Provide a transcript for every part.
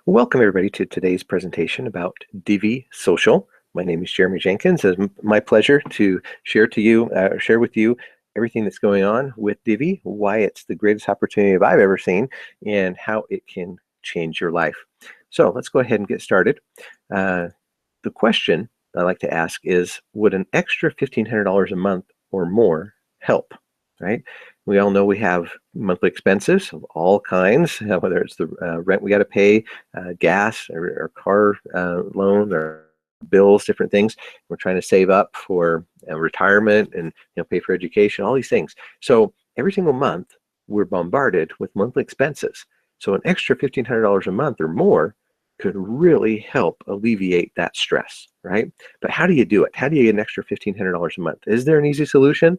Welcome everybody to today's presentation about Divvee Social. My name is Jeremy Jenkins. It's my pleasure to share with you everything that's going on with Divvee, why it's the greatest opportunity I've ever seen, and how it can change your life. So let's go ahead and get started. The question I like to ask is, would an extra $1,500 a month or more help? Right? We all know we have monthly expenses of all kinds, whether it's the rent we got to pay, gas, or car loan, or bills, different things. We're trying to save up for retirement and pay for education, all these things. So every single month, we're bombarded with monthly expenses. So an extra $1,500 a month or more could really help alleviate that stress, right? But how do you do it? How do you get an extra $1,500 a month? Is there an easy solution?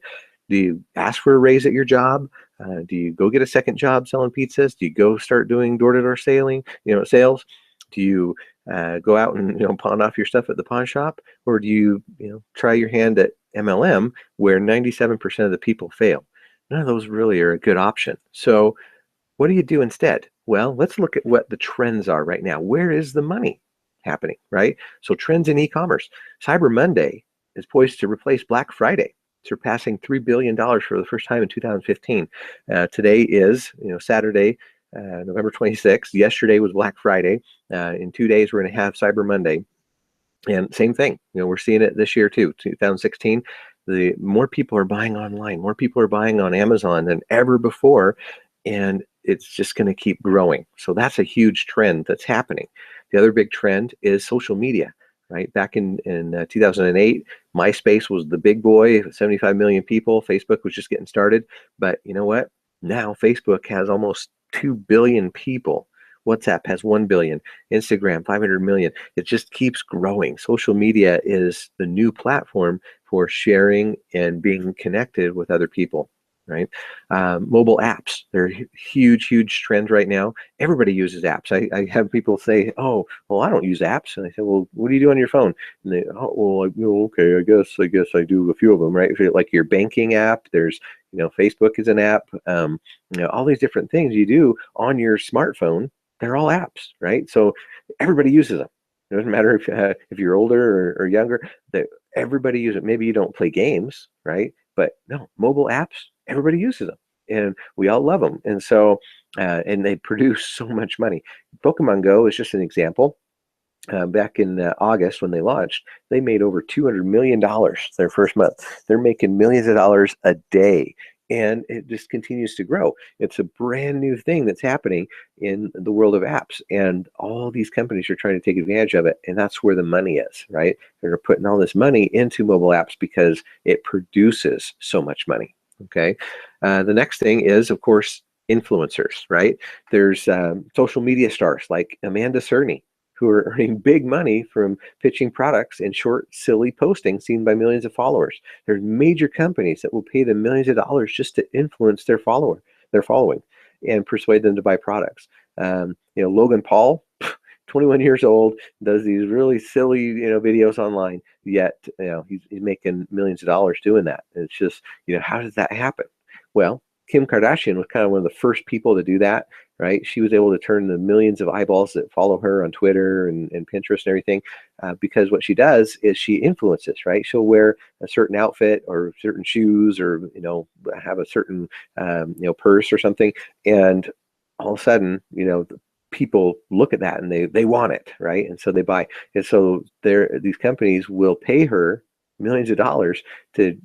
Do you ask for a raise at your job? Do you go get a second job selling pizzas? Do you go start doing door-to-door sales? Do you go out and pawn off your stuff at the pawn shop, or do you try your hand at MLM, where 97% of the people fail? None of those really are a good option. So what do you do instead? Well, let's look at what the trends are right now. Where is the money happening, right? So trends in e-commerce. Cyber Monday is poised to replace Black Friday, surpassing $3 billion for the first time in 2015. Today is Saturday, November 26th. Yesterday was Black Friday. In 2 days, we're going to have Cyber Monday. And same thing, we're seeing it this year too, 2016. The more people are buying online, more people are buying on Amazon than ever before, and it's just going to keep growing. So that's a huge trend that's happening. The other big trend is social media, right? Back in 2008, MySpace was the big boy, 75 million people. Facebook was just getting started. But you know what? Now Facebook has almost 2 billion people. WhatsApp has 1 billion, Instagram 500 million. It just keeps growing. Social media is the new platform for sharing and being connected with other people, right? Mobile apps, they're huge trend right now. Everybody uses apps. I have people say, oh, well, I don't use apps. And I say, well, what do you do on your phone? And they, oh, well, okay, I guess I do a few of them, right? Like your banking app, there's, Facebook is an app, all these different things you do on your smartphone. They're all apps, right? So everybody uses them. It doesn't matter if you're older or younger, that everybody uses it. Maybe you don't play games, right? But no, mobile apps, everybody uses them, and we all love them. And so, and they produce so much money. Pokemon Go is just an example. Back in August when they launched, they made over $200 million their first month. They're making millions of dollars a day. And it just continues to grow. It's a brand new thing that's happening in the world of apps. And all these companies are trying to take advantage of it. And that's where the money is, right? They're putting all this money into mobile apps because it produces so much money, okay? The next thing is, of course, influencers, right? There's social media stars like Amanda Cerny, who are earning big money from pitching products in short, silly postings seen by millions of followers. There's major companies that will pay them millions of dollars just to influence their following, and persuade them to buy products. Logan Paul, 21 years old, does these really silly, videos online, yet, he's making millions of dollars doing that. And it's just, how does that happen? Well, Kim Kardashian was kind of one of the first people to do that, right? She was able to turn the millions of eyeballs that follow her on Twitter and Pinterest and everything, because what she does is she influences, right? She'll wear a certain outfit or certain shoes, or have a certain purse or something, and all of a sudden, people look at that and they want it, right? And so they buy. And so these companies will pay her millions of dollars to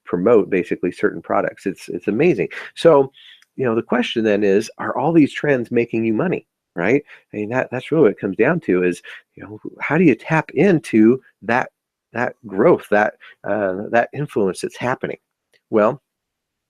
promote basically certain products. It's amazing. So the question then is, are all these trends making you money, right? I mean, that's really what it comes down to is, how do you tap into that growth, that influence that's happening? Well,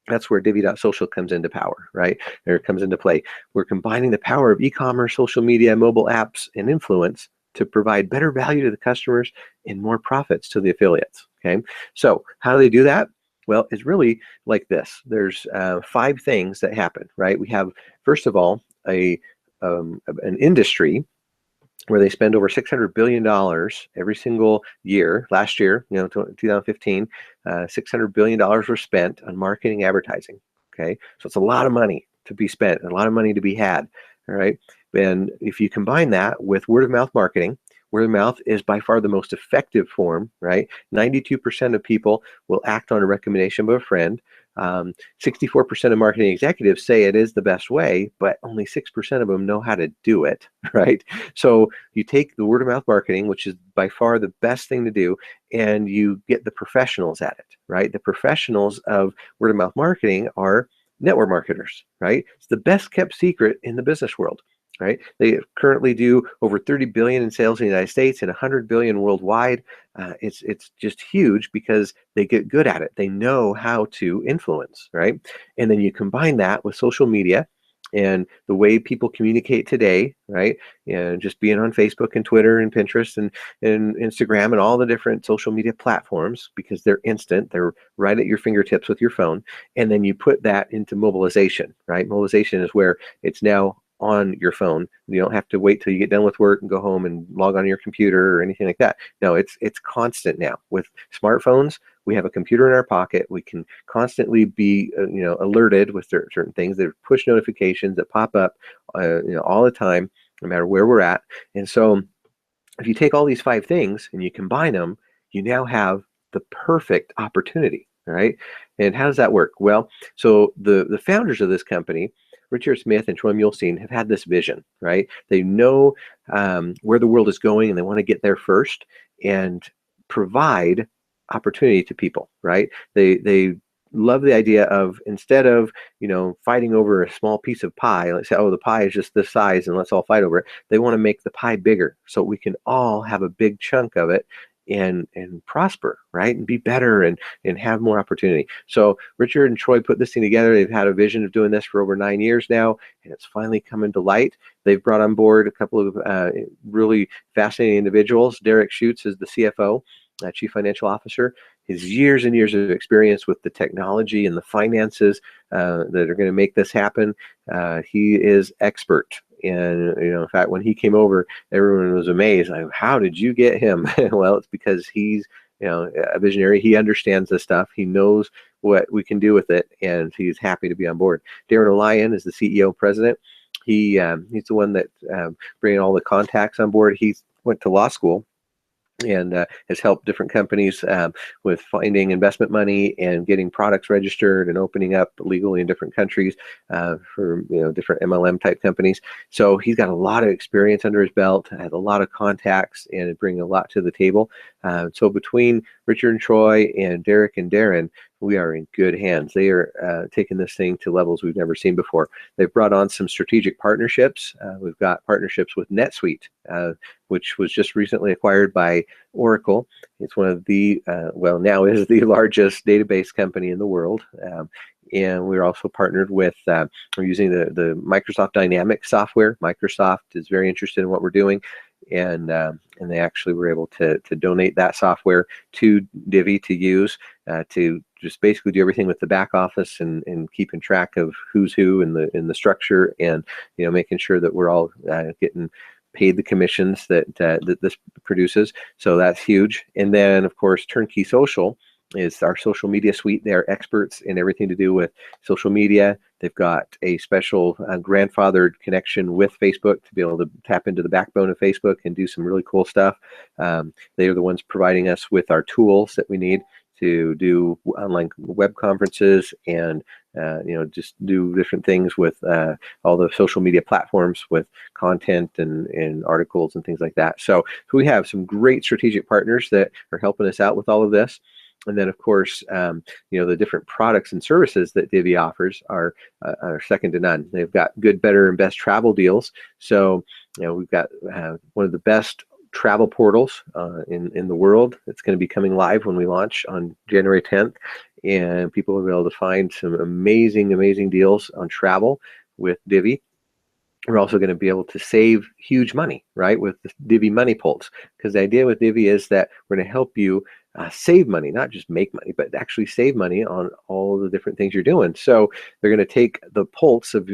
that's where Divvee Social comes into power, right? Or it comes into play. We're combining the power of e-commerce, social media, mobile apps, and influence to provide better value to the customers and more profits to the affiliates, okay? So how do they do that? Well, it's really like this. There's 5 things that happen, right? We have, first of all, an industry where they spend over $600 billion every single year. Last year, 2015, $600 billion were spent on marketing advertising, okay? So it's a lot of money to be spent, and a lot of money to be had, all right? And if you combine that with word of mouth marketing, word of mouth is by far the most effective form, right? 92% of people will act on a recommendation of a friend. 64% of marketing executives say it is the best way, but only 6% of them know how to do it, right? So you take the word of mouth marketing, which is by far the best thing to do, and you get the professionals at it, right? The professionals of word of mouth marketing are network marketers, right? It's the best kept secret in the business world, right? They currently do over 30 billion in sales in the United States and 100 billion worldwide. It's just huge because they get good at it. They know how to influence, right? And then you combine that with social media and the way people communicate today, right? And just being on Facebook and Twitter and Pinterest and Instagram and all the different social media platforms, because they're instant, they're right at your fingertips with your phone. And then you put that into mobilization, right? Mobilization is where it's now on your phone. You don't have to wait till you get done with work and go home and log on your computer or anything like that. No, it's constant now. With smartphones, we have a computer in our pocket. We can constantly be alerted with certain things. There are push notifications that pop up all the time, no matter where we're at. And so if you take all these 5 things and you combine them, you now have the perfect opportunity, right? And how does that work? Well, so the founders of this company, Richard Smith and Troy Muhlstein, have had this vision, right? They know where the world is going and they want to get there first and provide opportunity to people, right? They love the idea of, instead of fighting over a small piece of pie, let's say, oh, the pie is just this size and let's all fight over it. They want to make the pie bigger so we can all have a big chunk of it and prosper, right? And be better and have more opportunity. So Richard and Troy put this thing together. They've had a vision of doing this for over 9 years now, and it's finally coming to light. They've brought on board a couple of really fascinating individuals. Derek Schutz is the CFO, Chief Financial Officer. His years and years of experience with the technology and the finances that are going to make this happen. He is expert. And in fact, when he came over, everyone was amazed. Like, how did you get him? Well, it's because he's a visionary. He understands this stuff. He knows what we can do with it, and he's happy to be on board. Darren O'Lyon is the CEO and president. He's the one that bringing all the contacts on board. He went to law school and has helped different companies with finding investment money and getting products registered and opening up legally in different countries for different MLM type companies. So he's got a lot of experience under his belt, has a lot of contacts, and bringing a lot to the table. So between Richard and Troy and Derek and Darren, we are in good hands. They are taking this thing to levels we've never seen before. They've brought on some strategic partnerships. We've got partnerships with NetSuite, which was just recently acquired by Oracle. It's one of the, now is the largest database company in the world. And we're also partnered with, we're using the Microsoft Dynamics software. Microsoft is very interested in what we're doing. And they actually were able to donate that software to Divvee to use to just basically do everything with the back office and keeping track of who's who in the structure, and making sure that we're all getting paid the commissions that this produces. So that's huge. And then of course Turnkey Social is our social media suite. They're experts in everything to do with social media. They've got a special grandfathered connection with Facebook to be able to tap into the backbone of Facebook and do some really cool stuff. They are the ones providing us with our tools that we need to do online web conferences and just do different things with all the social media platforms with content and articles and things like that. So we have some great strategic partners that are helping us out with all of this. And then, of course, the different products and services that Divvee offers are second to none. They've got good, better, and best travel deals. So, we've got one of the best travel portals in the world. It's going to be coming live when we launch on January 10th. And people will be able to find some amazing, amazing deals on travel with Divvee. We're also going to be able to save huge money, right, with the Divvee Money Pulse. Because the idea with Divvee is that we're going to help you save money, not just make money, but actually save money on all the different things you're doing. So they're going to take the pulse of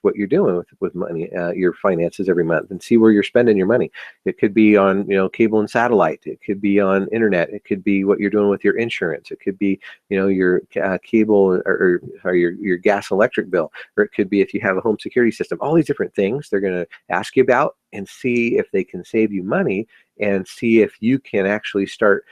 what you're doing with money, your finances every month, and see where you're spending your money. It could be on, cable and satellite. It could be on internet. It could be what you're doing with your insurance. It could be, your cable or your gas and electric bill, or it could be if you have a home security system. All these different things they're going to ask you about and see if they can save you money, and see if you can actually start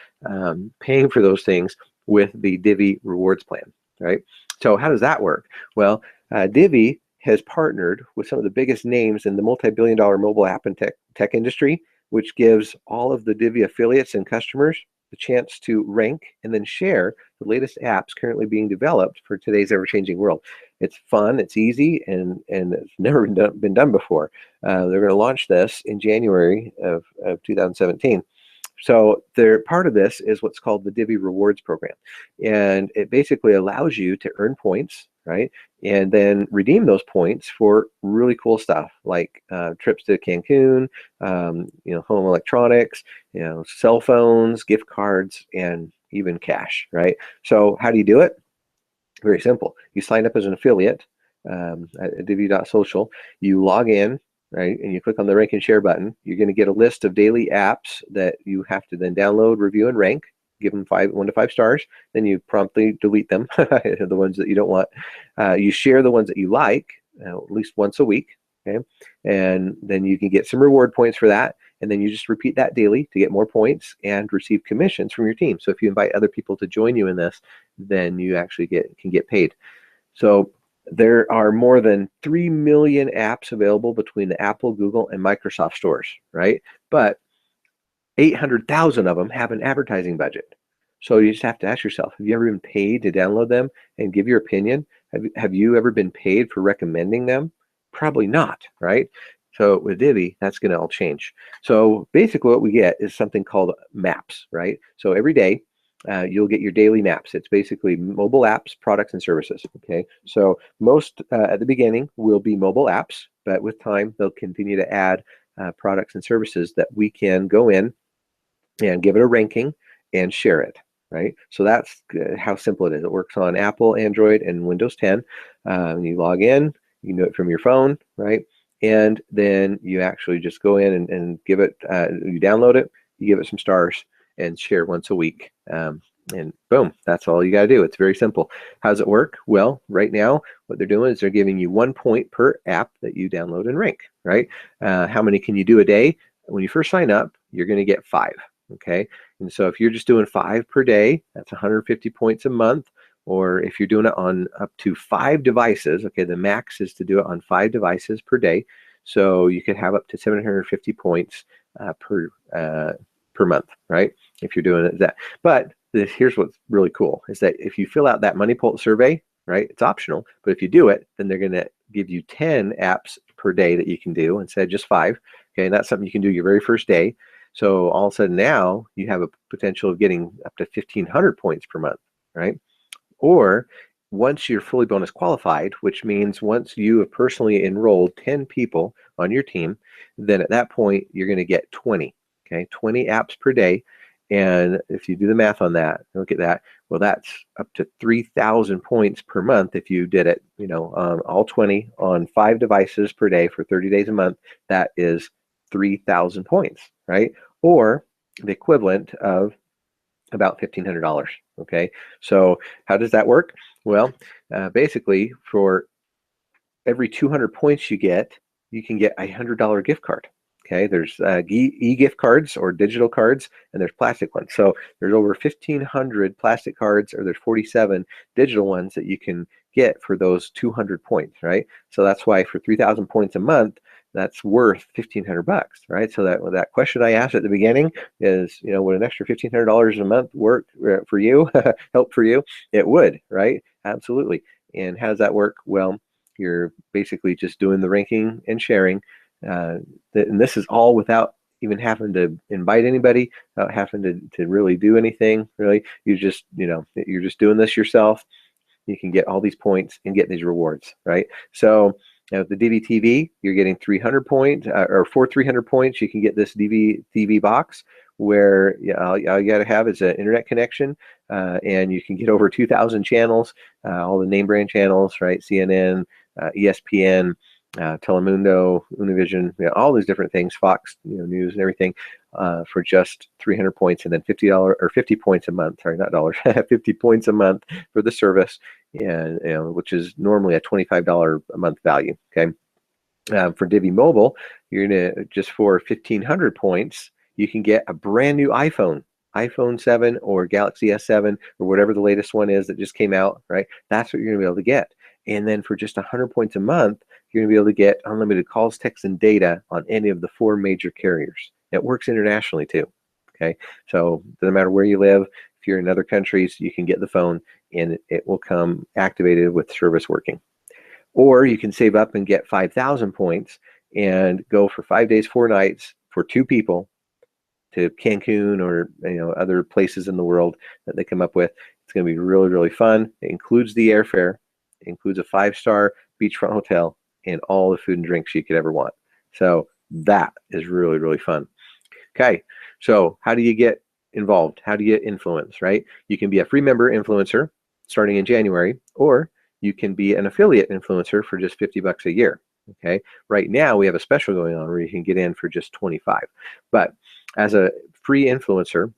paying for those things with the Divvee rewards plan, right? So how does that work? Well, Divvee has partnered with some of the biggest names in the multi-billion-dollar mobile app and tech industry, which gives all of the Divvee affiliates and customers the chance to rank and then share the latest apps currently being developed for today's ever-changing world. It's fun, it's easy, and it's never been done before. They're going to launch this in January of 2017. So part of this is what's called the Divvee Rewards program. And it basically allows you to earn points, right? And then redeem those points for really cool stuff like trips to Cancun, home electronics, cell phones, gift cards, and even cash, right? So how do you do it? Very simple. You sign up as an affiliate at Divvee.social. You log in, right, and you click on the rank and share button. You're going to get a list of daily apps that you have to then download, review, and rank. Give them 1 to 5 stars. Then you promptly delete them, the ones that you don't want. You share the ones that you like at least once a week. Okay, and then you can get some reward points for that. And then you just repeat that daily to get more points and receive commissions from your team. So if you invite other people to join you in this, then you actually can get paid. So there are more than 3 million apps available between the Apple, Google, and Microsoft stores, right? But 800,000 of them have an advertising budget. So you just have to ask yourself, have you ever been paid to download them and give your opinion? Have you ever been paid for recommending them? Probably not, right? So with Divvee, that's going to all change. So basically what we get is something called maps, right? So every day, you'll get your daily maps. It's basically mobile apps, products, and services. Okay, so most at the beginning will be mobile apps, but with time they'll continue to add products and services that we can go in and give it a ranking and share it. Right, so that's how simple it is. It works on Apple, Android, and Windows 10. You log in, you can do it from your phone, right? And then you actually just go in and give it, you download it, you give it some stars, and share once a week. And boom, that's all you got to do. It's very simple. How does it work? Well, right now, what they're doing is they're giving you 1 point per app that you download and rank, right? How many can you do a day? When you first sign up, you're going to get 5, okay? And so if you're just doing 5 per day, that's 150 points a month. Or if you're doing it on up to 5 devices, okay, the max is to do it on 5 devices per day. So you could have up to 750 points per month, right? If you're doing it that. But here's what's really cool is that if you fill out that Money Pulse survey, right, it's optional, but if you do it, then they're going to give you 10 apps per day that you can do instead of just 5. Okay, and that's something you can do your very first day. So all of a sudden now you have a potential of getting up to 1,500 points per month, right? Or once you're fully bonus qualified, which means once you have personally enrolled 10 people on your team, then at that point you're going to get 20, okay, 20 apps per day. And if you do the math on that, look at that, well, that's up to 3,000 points per month if you did it, all 20 on 5 devices per day for 30 days a month. That is 3,000 points, right? Or the equivalent of about $1,500. Okay, so how does that work? Well, basically, for every 200 points you can get a $100 gift card. Okay, there's e-gift cards or digital cards, and there's plastic ones. So there's over 1,500 plastic cards, or there's 47 digital ones that you can get for those 200 points, right? So that's why for 3,000 points a month, that's worth $1,500, right? So that question I asked at the beginning is, would an extra $1,500 a month work for you, help for you? It would, right? Absolutely. And how does that work? Well, you're basically just doing the ranking and sharing. And this is all without even having to invite anybody, without having to really do anything, really. You're just doing this yourself. You can get all these points and get these rewards, right? So the Divvee TV, you're getting 300 points, or for 300 points, you can get this Divvee TV box. where all you got to have is an internet connection, and you can get over 2,000 channels, all the name brand channels, right? CNN, ESPN, Telemundo, Univision, all these different things, Fox, news and everything, for just 300 points, and then $50 or 50 points a month. Sorry, not dollars, 50 points a month for the service, and which is normally a $25 a month value. Okay. For Divvee Mobile, you're gonna, just for 1,500 points, you can get a brand new iPhone 7 or Galaxy S7 or whatever the latest one is that just came out, right? That's what you're gonna be able to get. And then for just 100 points a month, you're gonna be able to get unlimited calls, texts, and data on any of the 4 major carriers. It works internationally too. Okay, so no matter where you live, if you're in other countries, you can get the phone and it will come activated with service working. Or you can save up and get 5,000 points and go for 5 days, 4 nights for 2 people to Cancun or other places in the world that they come up with. It's going to be really, really fun. It includes the airfare, it includes a 5-star beachfront hotel, and all the food and drinks you could ever want. So that is really, really fun. Okay, so how do you get involved? How do you influence, right? You can be a free member influencer starting in January, or you can be an affiliate influencer for just $50 a year. Okay, right now we have a special going on where you can get in for just 25. But as a free influencer,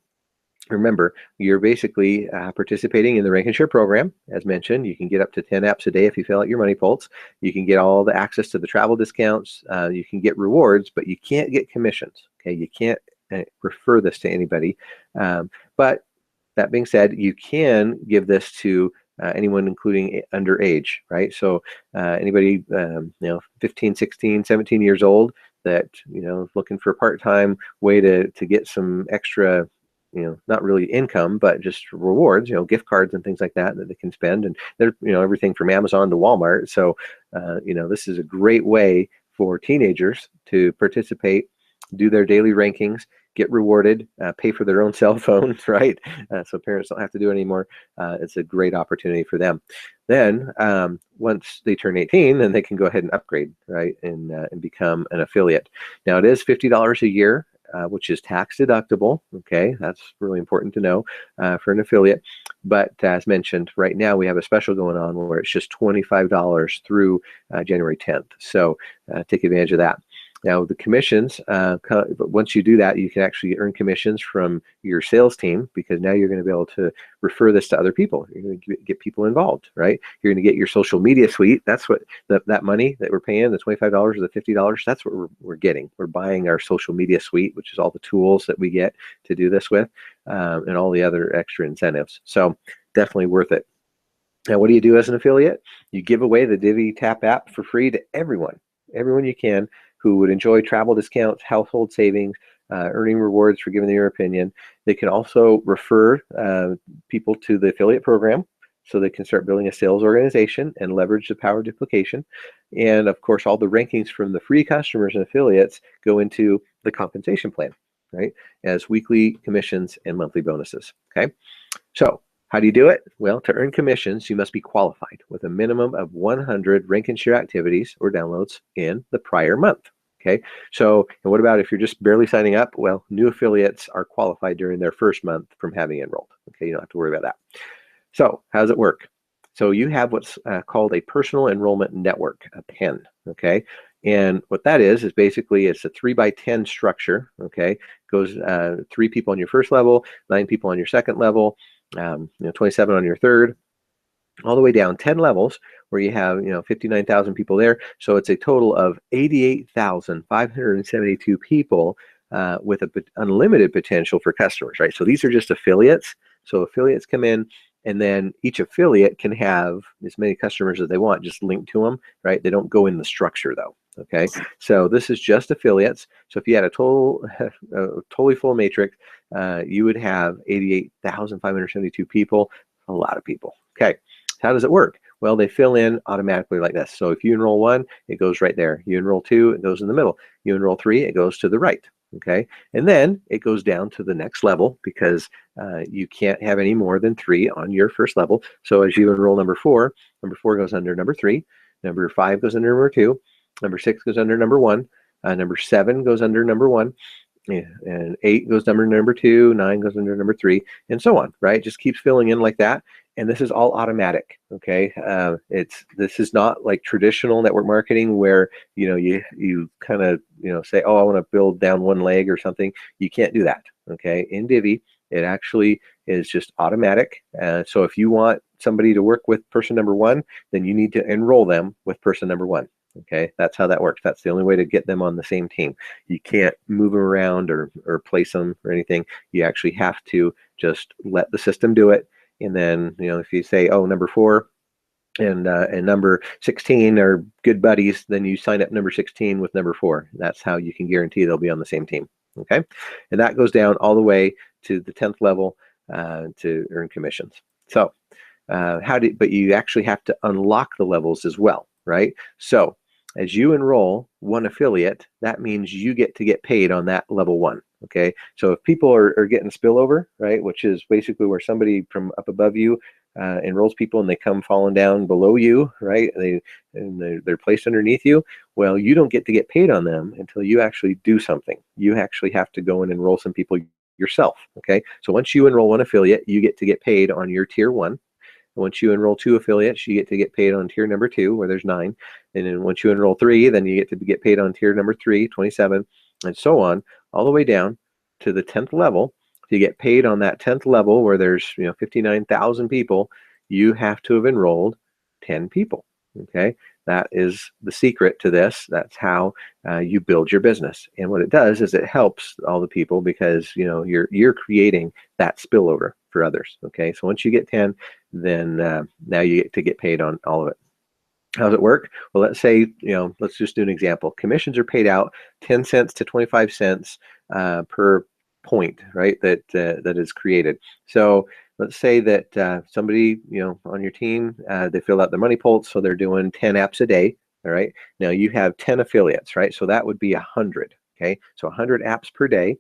remember, you're basically participating in the Rank and Share program. As mentioned, you can get up to 10 apps a day if you fill out your money pulse. You can get all the access to the travel discounts. You can get rewards, but you can't get commissions. Okay, you can't refer this to anybody. But that being said, you can give this to anyone, including underage, right? So anybody 15, 16, 17 years old that is looking for a part-time way to get some extra, not really income, but just rewards, gift cards and things like that they can spend. And they're, everything from Amazon to Walmart. So, this is a great way for teenagers to participate, do their daily rankings, get rewarded, pay for their own cell phones, right? So parents don't have to do it anymore. It's a great opportunity for them. Then once they turn 18, then they can go ahead and upgrade, right, and become an affiliate. Now it is $50 a year, which is tax deductible. Okay, that's really important to know for an affiliate. But as mentioned, right now we have a special going on where it's just $25 through January 10th. So take advantage of that. Now the commissions, once you do that, you can actually earn commissions from your sales team, because now you're going to be able to refer this to other people. You're going to get people involved, right? You're going to get your social media suite. That's what that money that we're paying, the $25 or the $50, that's what we're getting. We're buying our social media suite, which is all the tools that we get to do this with, and all the other extra incentives. So definitely worth it. Now, what do you do as an affiliate? You give away the Divvee Tap app for free to everyone you can who would enjoy travel discounts, household savings, earning rewards for giving their opinion. They can also refer people to the affiliate program, so they can start building a sales organization and leverage the power of duplication. And of course, all the rankings from the free customers and affiliates go into the compensation plan, right, as weekly commissions and monthly bonuses. Okay, so how do you do it? Well, to earn commissions, you must be qualified with a minimum of 100 Rank and Share activities or downloads in the prior month. Okay, so and what about if you're just barely signing up? Well, new affiliates are qualified during their first month from having enrolled. Okay, you don't have to worry about that. So how does it work? So you have what's called a personal enrollment network, a PEN. Okay, and what that is basically it's a 3x10 structure. Okay, goes 3 people on your first level, 9 people on your second level, 27 on your third, all the way down 10 levels where you have 59,000 people there. So it's a total of 88,572 people with unlimited potential for customers, right? So these are just affiliates. So affiliates come in, and then each affiliate can have as many customers as they want, just linked to them, right? They don't go in the structure though. Okay, so this is just affiliates. So if you had a totally full matrix, you would have 88,572 people, a lot of people. Okay, how does it work? Well, they fill in automatically like this. So if you enroll 1, it goes right there. You enroll 2, it goes in the middle. You enroll 3, it goes to the right. Okay, and then it goes down to the next level, because you can't have any more than 3 on your first level. So as you enroll number 4 goes under number 3, number 5 goes under number 2, number 6 goes under number 1, number 7 goes under number 1, Yeah, and 8 goes number 2, 9 goes under number 3, and so on, right? Just keeps filling in like that. And this is all automatic, okay? This is not like traditional network marketing where you kind of say, oh, I want to build down one leg or something. You can't do that, okay? In Divvee, it actually is just automatic. So if you want somebody to work with person number 1, then you need to enroll them with person number 1. Okay, that's how that works. That's the only way to get them on the same team. You can't move them around or place them or anything. You actually have to just let the system do it. And then, if you say, oh, number 4 and number 16 are good buddies, then you sign up number 16 with number 4. That's how you can guarantee they'll be on the same team. Okay, and that goes down all the way to the 10th level to earn commissions. So but you actually have to unlock the levels as well, right? So as you enroll one affiliate, that means you get to get paid on that level 1. Okay, so if people are getting spillover, right, which is basically where somebody from up above you enrolls people and they come falling down below you, right? They're placed underneath you. Well, you don't get to get paid on them until you actually do something. You actually have to go and enroll some people yourself. Okay, so once you enroll one affiliate, you get to get paid on your tier 1. Once you enroll 2 affiliates, you get to get paid on tier number 2, where there's 9. And then once you enroll 3, then you get to get paid on tier number 3, 27, and so on, all the way down to the 10th level. To get paid on that 10th level, where there's 59,000 people, you have to have enrolled 10 people. Okay, that is the secret to this. That's how you build your business. And what it does is it helps all the people because you're creating that spillover for others. Okay, so once you get 10, then now you get to get paid on all of it. How does it work? Well, let's say, let's just do an example. Commissions are paid out 10 cents to 25 cents per point, right, that is created. So let's say that somebody, on your team, they fill out their money pulse, so they're doing 10 apps a day. All right. Now you have 10 affiliates, right? So that would be 100. Okay. So 100 apps per day.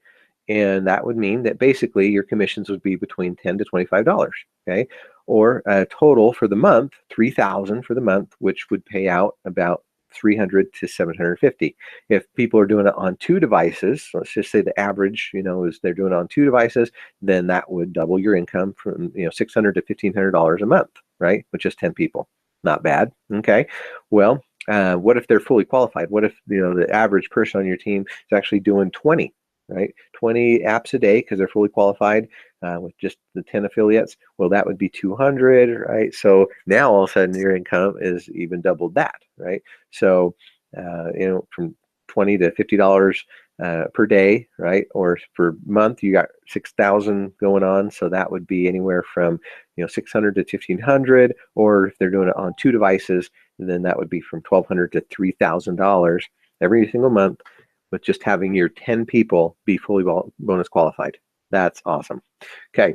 And that would mean that basically your commissions would be between $10 to $25. Okay. Or a total for the month, 3,000 for the month, which would pay out about 300 to 750. If people are doing it on 2 devices, let's just say the average, is they're doing it on 2 devices, then that would double your income from $600 to $1,500 a month, right? With just 10 people. Not bad. Okay. Well, what if they're fully qualified? What if the average person on your team is actually doing 20? Right, 20 apps a day because they're fully qualified with just the 10 affiliates. Well, that would be 200, right? So now all of a sudden your income is even doubled that, right? So from $20 to $50 per day, right? Or per month, you got 6,000 going on. So that would be anywhere from 600 to 1,500, or if they're doing it on 2 devices, then that would be from $1,200 to $3,000 every single month, with just having your 10 people be fully bonus qualified. That's awesome. Okay.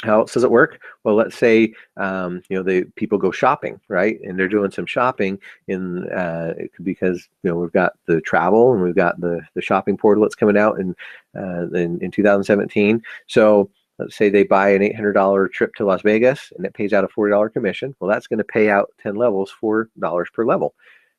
How else does it work? Well, let's say the people go shopping, right? And they're doing some shopping because we've got the travel and we've got the shopping portal that's coming out in 2017. So let's say they buy an $800 trip to Las Vegas and it pays out a $40 commission. Well, that's going to pay out 10 levels, $4 per level.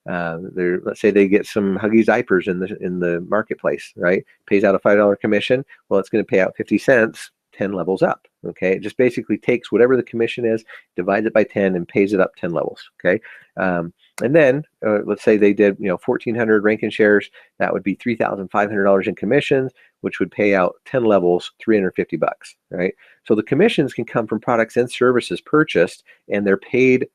Let's say they get some Huggies diapers in the marketplace, right? Pays out a $5 commission. Well, it's going to pay out 50 cents, 10 levels up. Okay, it just basically takes whatever the commission is, divides it by 10, and pays it up 10 levels. Okay, and then let's say they did 1,400 Rankin shares. That would be $3,500 in commissions, which would pay out 10 levels, $350. Right. So the commissions can come from products and services purchased, and they're paid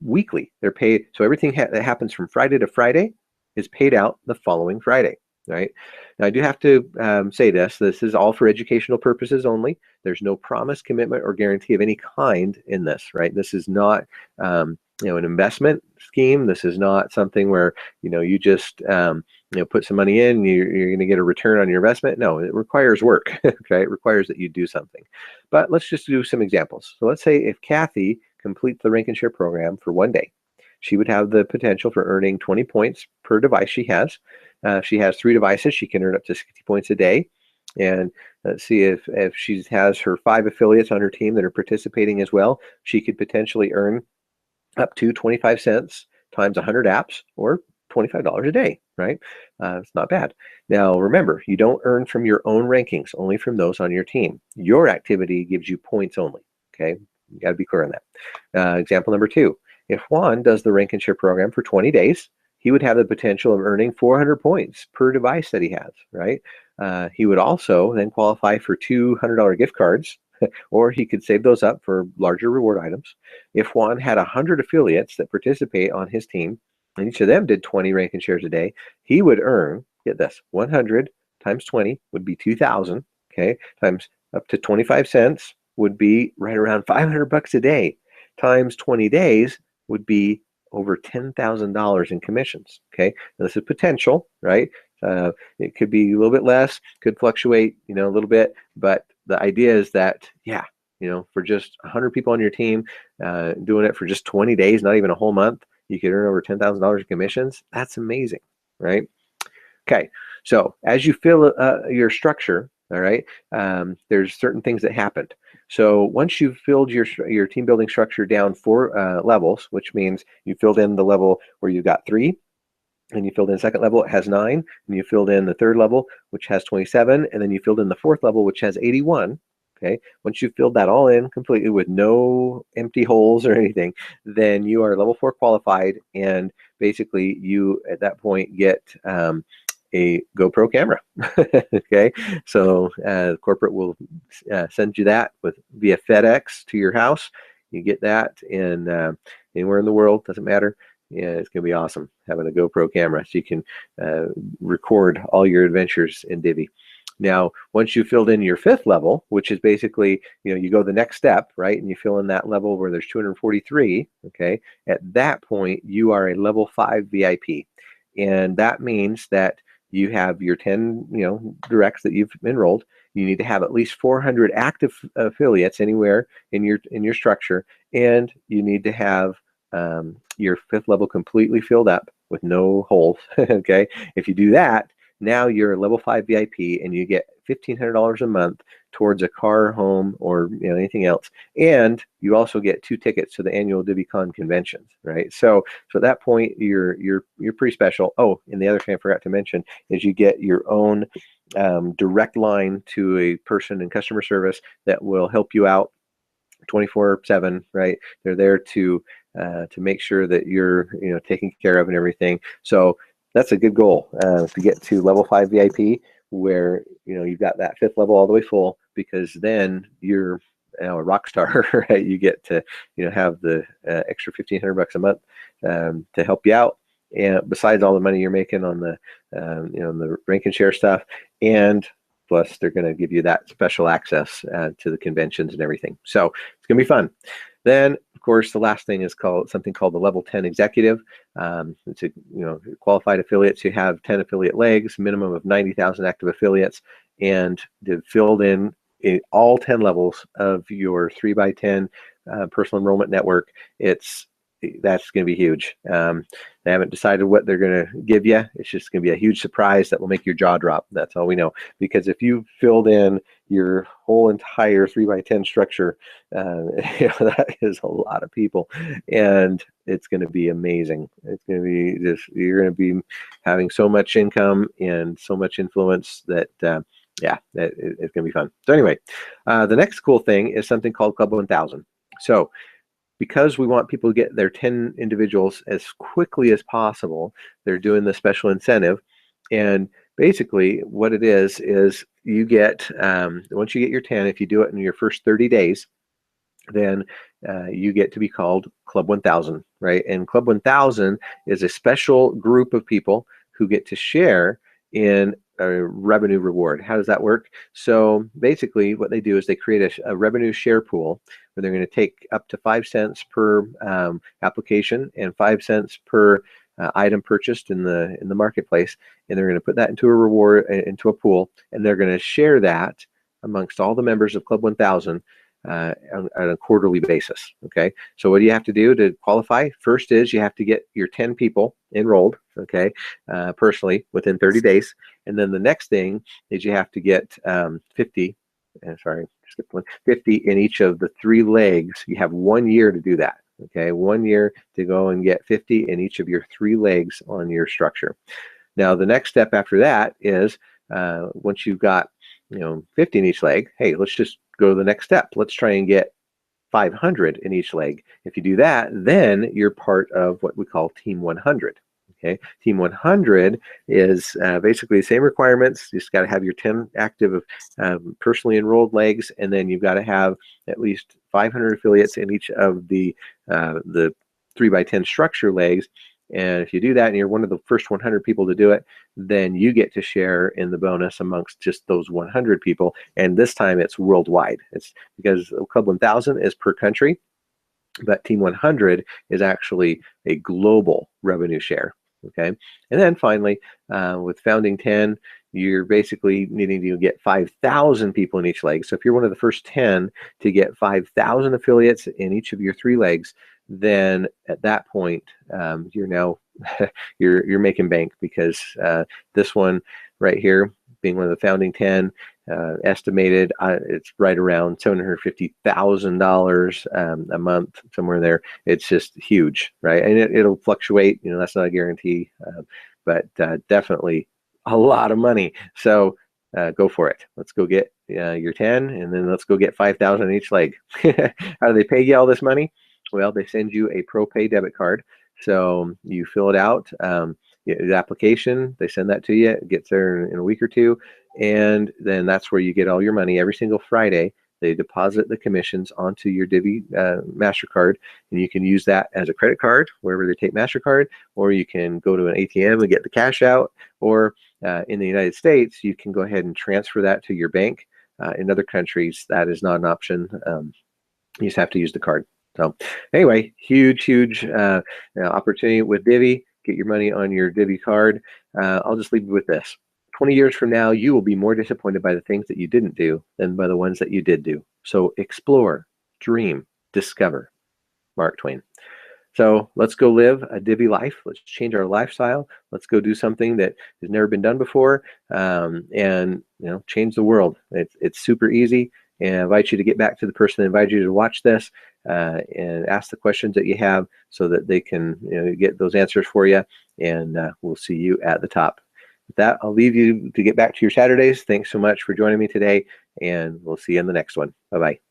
weekly. They're paid, so everything that happens from Friday to Friday is paid out the following Friday, right? Now, I do have to say this is all for educational purposes only. There's no promise, commitment, or guarantee of any kind in this, right? This is not an investment scheme. This is not something where you just put some money in, you're going to get a return on your investment. No, it requires work. Okay, it requires that you do something. But let's just do some examples. So let's say if Kathy completes the Rankin Share program for 1 day, she would have the potential for earning 20 points per device she has. If she has 3 devices, she can earn up to 60 points a day. And let's see, if she has her 5 affiliates on her team that are participating as well, she could potentially earn up to 25 cents times 100 apps, or $25 a day, right? It's not bad. Now, remember, you don't earn from your own rankings, only from those on your team. Your activity gives you points only, okay? You got to be clear on that. Example number 2, if Juan does the rank and share program for 20 days, he would have the potential of earning 400 points per device that he has, right? He would also then qualify for $200 gift cards, or he could save those up for larger reward items. If Juan had 100 affiliates that participate on his team, and each of them did 20 rank and shares a day, he would earn, get this, 100 times 20 would be 2,000, okay, times up to 25 cents would be right around $500 a day, times 20 days would be over $10,000 in commissions, okay? Now, this is potential, right? It could be a little bit less, could fluctuate, a little bit, but the idea is that, yeah, for just 100 people on your team, doing it for just 20 days, not even a whole month, you could earn over $10,000 in commissions. That's amazing, right? Okay, so as you fill your structure, all right, there's certain things that happened. So once you've filled your team building structure down 4 levels, which means you filled in the level where you got 3, and you filled in the second level, it has 9, and you filled in the third level, which has 27, and then you filled in the fourth level, which has 81. Okay, once you've filled that all in completely with no empty holes or anything, then you are level 4 qualified, and basically you at that point get a GoPro camera. Okay, so corporate will send you that via FedEx to your house. You get that in anywhere in the world, doesn't matter. Yeah, it's gonna be awesome having a GoPro camera, so you can record all your adventures in Divvee. Now, once you filled in your 5th level, which is basically, you go the next step, right? And you fill in that level where there's 243, okay? At that point, you are a level 5 VIP. And that means that you have your 10, directs that you've enrolled. You need to have at least 400 active affiliates anywhere in your structure, and you need to have your 5th level completely filled up with no holes. Okay, if you do that, now you're a level 5 VIP, and you get $1,500 a month towards a car, home, or anything else, and you also get 2 tickets to the annual DivvyCon conventions, right? So at that point, you're pretty special. Oh, and the other thing I forgot to mention is you get your own direct line to a person in customer service that will help you out 24/7, right? They're there to make sure that you're taken care of and everything. So that's a good goal, to get to level 5 VIP, where you've got that 5th level all the way full, because then you're a rock star, right? You get to have the extra $1,500 a month to help you out, and besides all the money you're making on the the rank and share stuff, and plus they're going to give you that special access to the conventions and everything. So it's going to be fun. Then, of course, the last thing is something called the level 10 executive. It's qualified affiliates. You have 10 affiliate legs, minimum of 90,000 active affiliates, and they've filled in all 10 levels of your 3x10 personal enrollment network. That's going to be huge. They haven't decided what they're going to give you. It's just going to be a huge surprise that will make your jaw drop. That's all we know. Because if you filled in your whole entire 3x10 structure, that is a lot of people, and it's going to be amazing. It's going to be you're going to be having so much income and so much influence that it's going to be fun. So anyway, the next cool thing is something called Club 1000. So because we want people to get their 10 individuals as quickly as possible, they're doing the special incentive. And basically what it is you get, once you get your 10, if you do it in your first 30 days, then you get to be called Club 1000, right? And Club 1000 is a special group of people who get to share in a revenue reward. How does that work? So basically what they do is they create a revenue share pool where they're going to take up to 5 cents per application and 5 cents per item purchased in the marketplace, and they're going to put that into a reward, into a pool, and they're going to share that amongst all the members of Club 1000 on a quarterly basis. Okay, so what do you have to do to qualify? First is you have to get your 10 people enrolled, okay, personally within 30 days, and then the next thing is you have to get 50 in each of the 3 legs. You have 1 year to do that. Okay, 1 year to go and get 50 in each of your 3 legs on your structure. Now, the next step after that is once you've got 50 in each leg, hey, let's just go to the next step. Let's try and get 500 in each leg. If you do that, then you're part of what we call Team 100. Okay, Team 100 is basically the same requirements. You just got to have your 10 active personally enrolled legs, and then you've got to have at least 500 affiliates in each of the 3x10 structure legs. And if you do that and you're one of the first 100 people to do it, then you get to share in the bonus amongst just those 100 people. And this time it's worldwide. It's because Club 1000 is per country, but Team 100 is actually a global revenue share. Okay, and then finally, with Founding 10, you're basically needing to get 5,000 people in each leg. So if you're one of the first 10 to get 5,000 affiliates in each of your 3 legs, then at that point, you're now you're making bank, because this one right here, being one of the Founding 10, estimated it's right around $750,000 a month, somewhere there. It's just huge, right? And it'll fluctuate. That's not a guarantee, but definitely a lot of money. So go for it. Let's go get your 10, and then let's go get 5,000 in each leg. How do they pay you all this money? Well, they send you a ProPay debit card. So you fill it out, the application, they send that to you. It gets there in a week or two, and then that's where you get all your money every single Friday. They deposit the commissions onto your Divvee MasterCard, and you can use that as a credit card wherever they take MasterCard, or you can go to an ATM and get the cash out, or in the United States, you can go ahead and transfer that to your bank. In other countries, that is not an option. You just have to use the card. So anyway, huge opportunity with Divvee. Get your money on your Divvee card. I'll just leave you with this. 20 years from now, you will be more disappointed by the things that you didn't do than by the ones that you did do. So explore, dream, discover. Mark Twain. So let's go live a Divvee life. Let's change our lifestyle. Let's go do something that has never been done before, and change the world. It's super easy. And I invite you to get back to the person that invited you to watch this, and ask the questions that you have, so that they can get those answers for you. And we'll see you at the top. With that, I'll leave you to get back to your Saturdays. Thanks so much for joining me today, and we'll see you in the next one. Bye-bye.